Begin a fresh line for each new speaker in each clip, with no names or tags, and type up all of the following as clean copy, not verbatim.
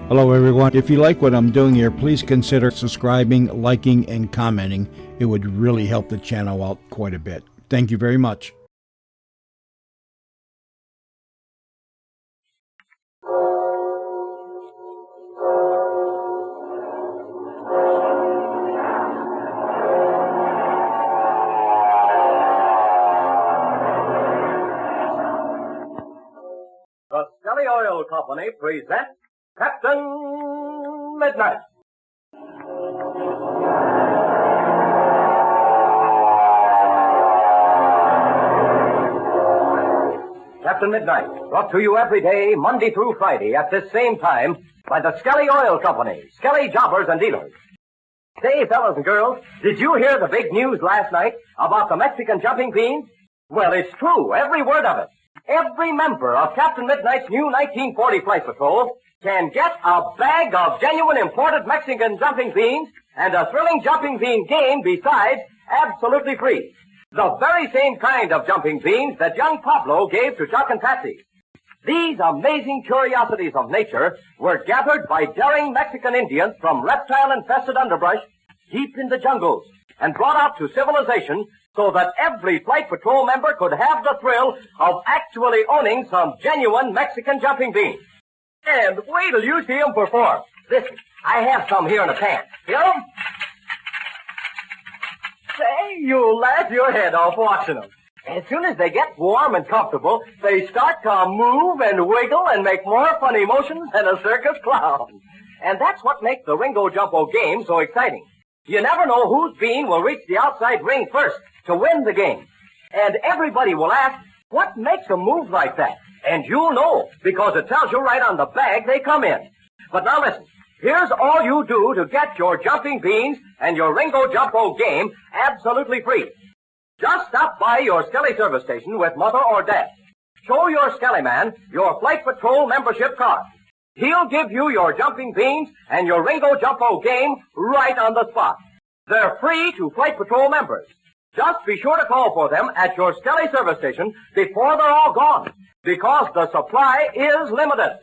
Hello everyone. If you like what I'm doing here, please consider subscribing, liking, and commenting. It would really help the channel out quite a bit. Thank you very much.
The Skelly Oil Company presents Captain Midnight. Captain Midnight, brought to you every day, Monday through Friday, at this same time, by the Skelly Oil Company, Skelly Jobbers and Dealers. Say, fellas and girls, did you hear the big news last night about the Mexican jumping beans? Well, it's true, every word of it. Every member of Captain Midnight's new 1940 Flight Patrol can get a bag of genuine imported Mexican jumping beans and a thrilling jumping bean game besides, absolutely free. The very same kind of jumping beans that young Pablo gave to Chuck and Patsy. These amazing curiosities of nature were gathered by daring Mexican Indians from reptile-infested underbrush deep in the jungles and brought out to civilization so that every Flight Patrol member could have the thrill of actually owning some genuine Mexican jumping beans. And wait till you see them perform. Listen, I have some here in a pan. Hear 'em? Say, you'll laugh your head off watching them. As soon as they get warm and comfortable, they start to move and wiggle and make more funny motions than a circus clown. And that's what makes the Ringo Jumpo game so exciting. You never know whose bean will reach the outside ring first to win the game. And everybody will ask, what makes them move like that? And you'll know, because it tells you right on the bag they come in. But now listen, here's all you do to get your jumping beans and your Ringo Jumpo game absolutely free. Just stop by your Skelly service station with Mother or Dad. Show your Skelly man your Flight Patrol membership card. He'll give you your jumping beans and your Ringo Jumpo game right on the spot. They're free to Flight Patrol members. Just be sure to call for them at your Skelly service station before they're all gone, because the supply is limited.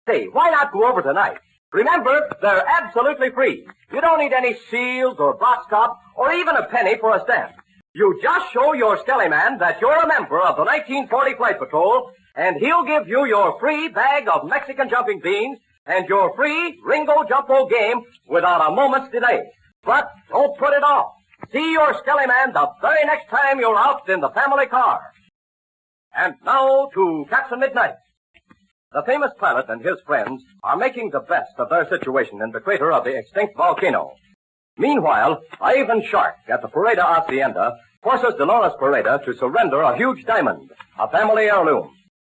Say, why not go over tonight? Remember, they're absolutely free. You don't need any seals or box top or even a penny for a stamp. You just show your Skelly man that you're a member of the 1940 Flight Patrol, and he'll give you your free bag of Mexican jumping beans and your free Ringo Jumpo game without a moment's delay. But don't put it off. See your Skelly man the very next time you're out in the family car. And now to Captain Midnight. The famous pilot and his friends are making the best of their situation in the crater of the extinct volcano. Meanwhile, Ivan Shark at the Perada Hacienda forces Delores Perada to surrender a huge diamond, a family heirloom.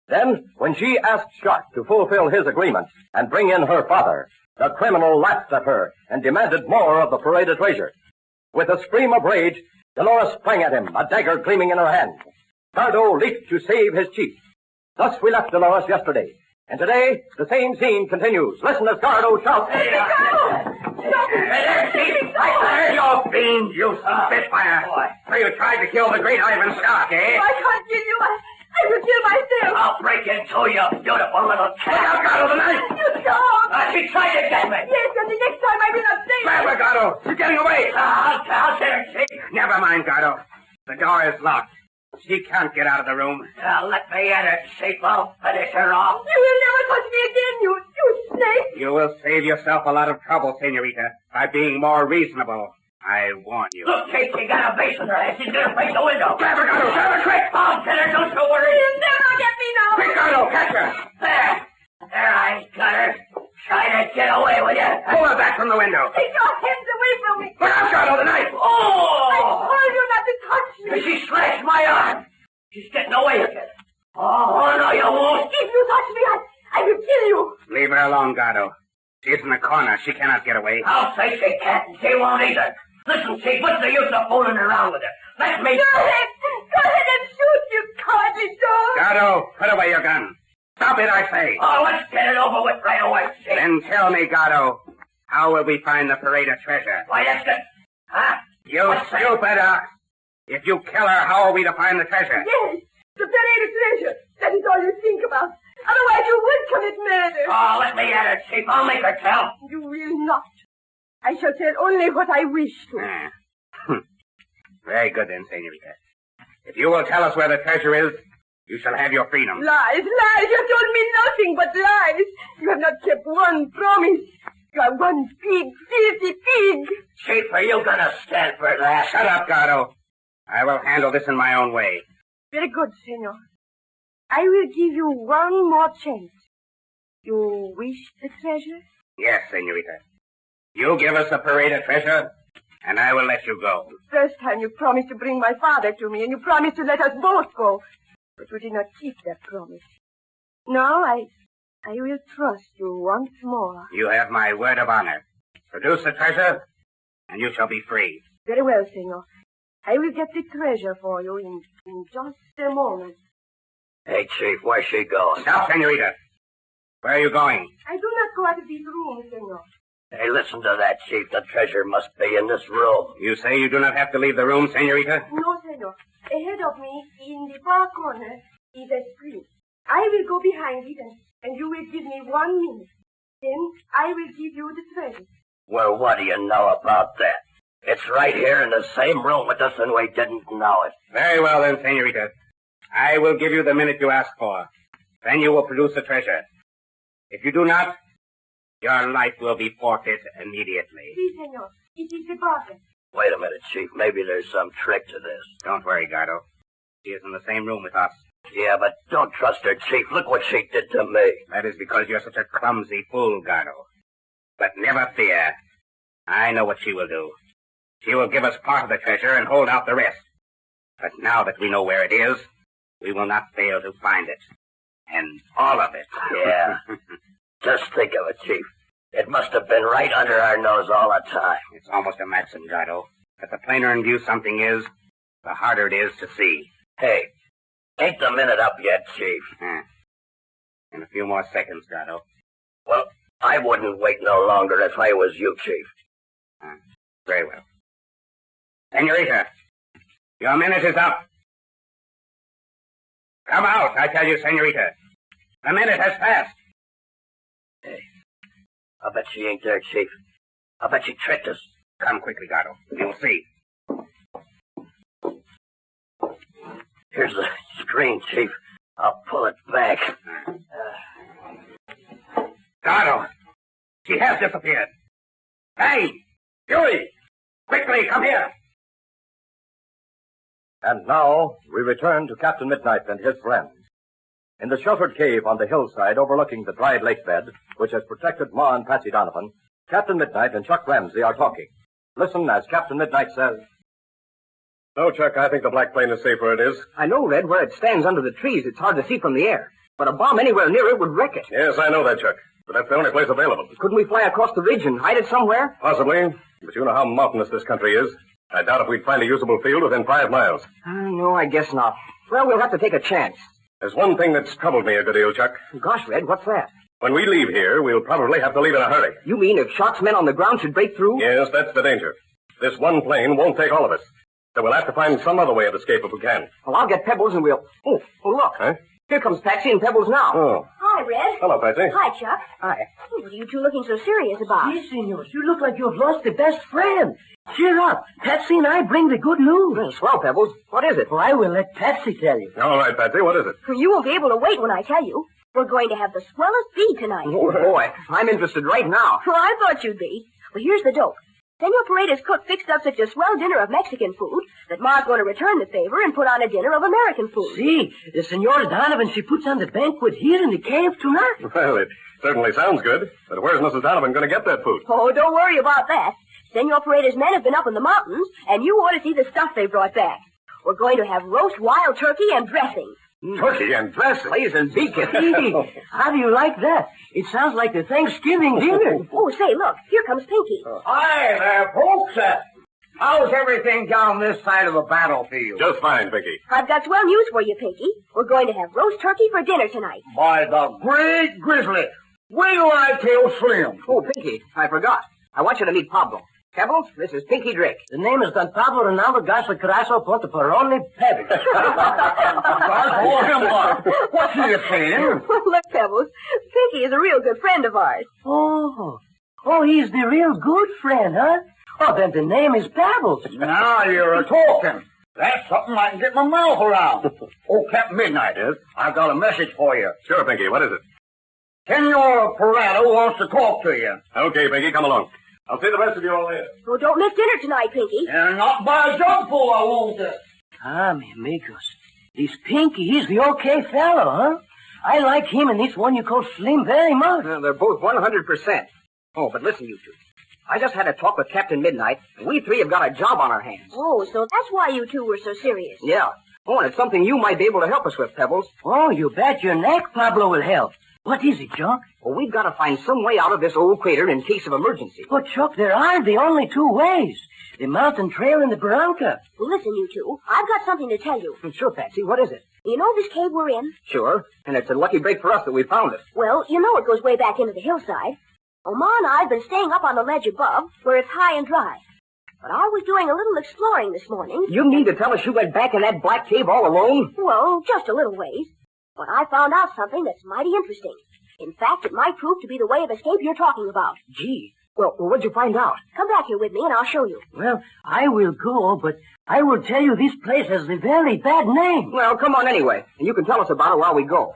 Then, when she asks Shark to fulfill his agreement and bring in her father, the criminal laughed at her and demanded more of the Perada treasure. With a scream of rage, Delores sprang at him, a dagger gleaming in her hand. Gardo leaped to save his chief. Thus we left Delores yesterday. And today, the same scene continues. Listen as Gardo shouts.
Hey, there, Chief! I heard your beans, you spitfire! So you tried to kill the great Ivan Shark, eh?
I can't kill you. I will kill myself.
I'll break into you, beautiful little cat. Look out, Gardo, the knife!
You dog!
She tried to get me.
Yes, and the next time I will not say
Grab her, Gardo. She's getting away. I'll get her, Chief. Never mind, Gardo. The door is locked. She can't get out of the room. Let me at her, Chief. I'll finish her off.
You will never touch me again, you snake.
You will save yourself a lot of trouble, Senorita, by being more reasonable. I warn you. Look, Chief, she got a vase in her head. She's gonna break the window. Grab her, Gardo. Grab her quick. I'll get her. Don't you worry.
You'll never get me now.
Quick, Gardo. Catch her. There, I got her. Try to get away with you. Pull her back from the window.
Take your hands away from me.
Look out, Gardo, the knife.
I
Oh!
told you not to touch me.
She slashed my arm. She's getting away again. Oh, no, you won't.
If you touch me, I will kill you.
Leave her alone, Gardo. She's in the corner. She cannot get away. I'll say she can't, and she won't either. Listen, Chief, what's the use of fooling around with her? Let me...
Go ahead and shoot, you cowardly dog.
Gardo, put away your gun. Stop it, I say. Oh, let's get it over with right away, Chief. Then tell me, Gardo, how will we find the Perada treasure? Why, that's good. Huh? You stupid ox. If you kill her, how are we to find the treasure?
Yes, the Perada treasure. That is all you think about. Otherwise you will commit murder.
Oh, let me at her, Chief. I'll make her tell.
You will not. I shall tell only what I wish to.
Very good then, senorita. If you will tell us where the treasure is, you shall have your freedom.
Lies, lies. You have told me nothing but lies. You have not kept one promise. You are one pig, filthy pig.
Chief, are you going to stand for that? Shut up, Gardo. I will handle this in my own way.
Very good, senor. I will give you one more chance. You wish the treasure?
Yes, senorita. You give us the Perada treasure, and I will let you go.
The first time you promised to bring my father to me, and you promised to let us both go. But you did not keep that promise. Now I will trust you once more.
You have my word of honor. Produce the treasure, and you shall be free.
Very well, senor. I will get the treasure for you in just a moment.
Hey, Chief, where's she going? Stop, senorita. Where are you going?
I do not go out of this room, senor.
Hey, listen to that, Chief. The treasure must be in this room. You say you do not have to leave the room, senorita?
No, senor. Ahead of me, in the far corner, is a screen. I will go behind it, and you will give me 1 minute. Then I will give you the treasure.
Well, what do you know about that? It's right here in the same room with us, and we didn't know it. Very well, then, senorita. I will give you the minute you ask for. Then you will produce the treasure. If you do not, your life will be forfeit immediately.
Si, senor. It is the bargain.
Wait a minute, Chief. Maybe there's some trick to this. Don't worry, Gardo. She is in the same room with us. Yeah, but don't trust her, Chief. Look what she did to me. That is because you're such a clumsy fool, Gardo. But never fear. I know what she will do. She will give us part of the treasure and hold out the rest. But now that we know where it is, we will not fail to find it. And all of it. Yeah. Just think of it, Chief. It must have been right under our nose all the time. It's almost a maxim, Gardo, that the plainer in view something is, the harder it is to see. Hey, ain't the minute up yet, Chief? In a few more seconds, Gardo. Well, I wouldn't wait no longer if I was you, Chief. Very well. Senorita, your minute is up. Come out, I tell you, senorita. The minute has passed. Hey, I bet she ain't there, Chief. I bet she tricked us. Come quickly, Gardo. You'll see. Here's the screen, Chief. I'll pull it back. Gardo! She has disappeared. Hey! Huey! Quickly, come here!
And now, we return to Captain Midnight and his friends. In the sheltered cave on the hillside overlooking the dried lake bed, which has protected Ma and Patsy Donovan, Captain Midnight and Chuck Ramsey are talking. Listen as Captain Midnight says,
No, Chuck, I think the black plane is safe where it is.
I know, Red. Where it stands under the trees, it's hard to see from the air. But a bomb anywhere near it would wreck it.
Yes, I know that, Chuck. But that's the only place available.
Couldn't we fly across the ridge and hide it somewhere?
Possibly. But you know how mountainous this country is. I doubt if we'd find a usable field within 5 miles.
No, I guess not. Well, we'll have to take a chance.
There's one thing that's troubled me a good deal, Chuck.
Gosh, Red, what's that?
When we leave here, we'll probably have to leave in a hurry.
You mean if Shark's men on the ground should break through?
Yes, that's the danger. This one plane won't take all of us. So we'll have to find some other way of escape if we can.
Well, I'll get Pebbles and we'll... Oh, look.
Huh?
Here comes Patsy and Pebbles now.
Oh.
Hi, Red.
Hello, Patsy.
Hi, Chuck.
Hi.
What are you two looking so serious about?
Yes, senor. You look like you've lost a best friend. Cheer up. Patsy and I bring the good news.
Swell, Pebbles. What is it?
Well, I will let Patsy tell you.
All right, Patsy, what is it?
You won't be able to wait when I tell you. We're going to have the swellest feed tonight.
Oh, boy. I'm interested right now.
Well, I thought you'd be. Well, here's the dope. Senor Pareda's cook fixed up such a swell dinner of Mexican food that Ma's going to return the favor and put on a dinner of American food.
See, the Senora Donovan, she puts on the banquet here in the cave tonight.
Well, it certainly sounds good. But where's Mrs. Donovan going to get that food?
Oh, don't worry about that. Senor Pareda's men have been up in the mountains, and you ought to see the stuff they brought back. We're going to have roast wild turkey and dressing.
Turkey and dressing.
Blazing beacon.
Hey, how do you like that? It sounds like the Thanksgiving dinner.
Oh, say, look, here comes Pinky.
Hi there, folks. How's everything down this side of the battlefield?
Just fine, Pinky.
I've got swell news for you, Pinky. We're going to have roast turkey for dinner tonight.
By the great grizzly. Wait till I tell Slim.
Oh, Pinky, I forgot. I want you to meet Pablo. Pebbles, this is Pinky Drake.
The name is Don Pablo Ronaldo Garza Carasso Portaparoli Pebbles.
Hold him up. What's he saying?
Look, Pebbles, Pinky is a real good friend of ours.
Oh, he's the real good friend, huh? Oh, then the name is Pebbles.
Now you're a-talking. That's something I can get my mouth around. Oh, Captain Midnight, I've got a message for you.
Sure, Pinky. What is it?
Senor Perada wants to talk to you.
Okay, Pinky, come along. I'll see the rest of you all later.
Oh, don't miss dinner tonight, Pinky.
And not by a jugful, I won't.
Mi amigos. This Pinky, he's the okay fellow, huh? I like him and this one you call Slim very much.
They're both 100%. Oh, but listen, you two. I just had a talk with Captain Midnight, and we three have got a job on our hands.
Oh, so that's why you two were so serious.
Yeah. Oh, and it's something you might be able to help us with, Pebbles.
Oh, you bet your neck Pablo will help. What is it, Chuck?
Well, we've got to find some way out of this old crater in case of emergency.
But, Chuck, there are the only two ways. The mountain trail and the barranca.
Well, listen, you two. I've got something to tell you.
Sure, Patsy. What is it?
You know this cave we're in?
Sure. And it's a lucky break for us that we found it.
Well, you know it goes way back into the hillside. Ma and I have been staying up on the ledge above, where it's high and dry. But I was doing a little exploring this morning.
You mean to tell us you went back in that black cave all alone?
Well, just a little ways. But I found out something that's mighty interesting. In fact, it might prove to be the way of escape you're talking about.
Gee. Well, what'd you find out?
Come back here with me and I'll show you.
Well, I will go, but I will tell you this place has a very bad name.
Well, come on anyway, and you can tell us about it while we go.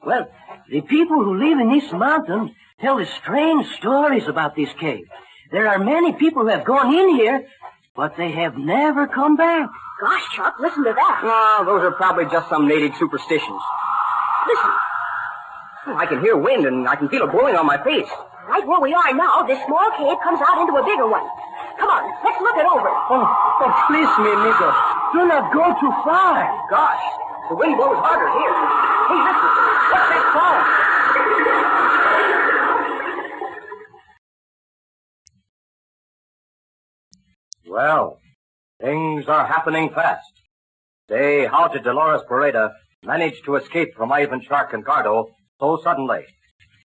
Well, the people who live in this mountain tell us strange stories about this cave. There are many people who have gone in here, but they have never come back.
Gosh, Chuck, listen to that.
Oh, those are probably just some native superstitions.
Listen.
Oh, I can hear wind, and I can feel it blowing on my face.
Right where we are now, this small cave comes out into a bigger one. Come on, let's look it over.
Oh, please, mi amigo. Do not go too far.
Gosh, the wind blows harder here. Hey, listen. What's that sound?
Well, things are happening fast. Say, how did Delores Perada manage to escape from Ivan Shark and Gardo so suddenly?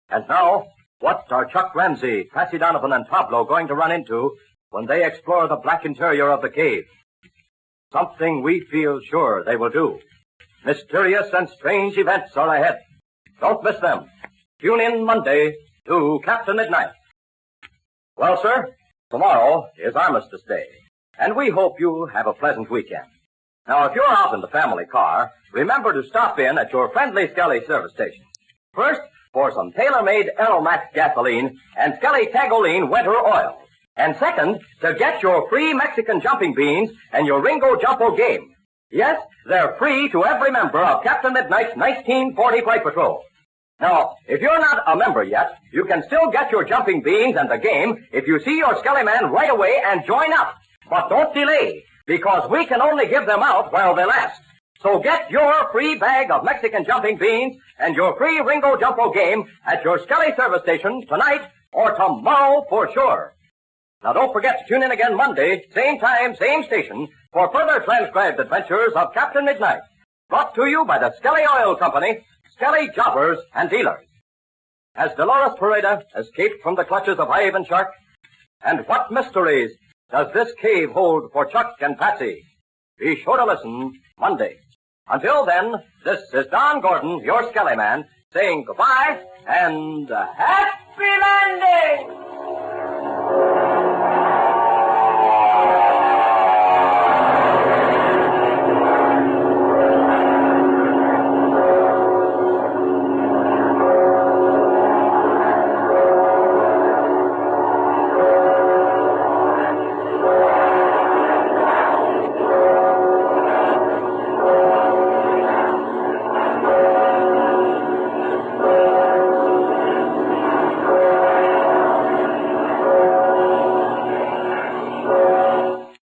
And now, what are Chuck Ramsey, Patsy Donovan, and Pablo going to run into when they explore the black interior of the cave? Something we feel sure they will do. Mysterious and strange events are ahead. Don't miss them. Tune in Monday to Captain Midnight. Well, sir, tomorrow is Armistice Day, and we hope you have a pleasant weekend. Now, if you're out in the family car, remember to stop in at your friendly Skelly service station. First, for some tailor-made Aeromax gasoline and Skelly Tagoline winter oil. And second, to get your free Mexican jumping beans and your Ringo Jumpo game. Yes, they're free to every member of Captain Midnight's 1940 Flight Patrol. Now, if you're not a member yet, you can still get your jumping beans and the game if you see your Skelly man right away and join up. But don't delay, because we can only give them out while they last. So get your free bag of Mexican jumping beans and your free Ringo Jumpo game at your Skelly service station tonight or tomorrow for sure. Now don't forget to tune in again Monday, same time, same station, for further transcribed adventures of Captain Midnight. Brought to you by the Skelly Oil Company, Skelly Jobbers and Dealers. Has Delores Perada escaped from the clutches of Ivan Shark? And what mysteries does this cave hold for Chuck and Patsy? Be sure to listen Monday. Until then, this is Don Gordon, your Skelly man, saying goodbye and happy landing!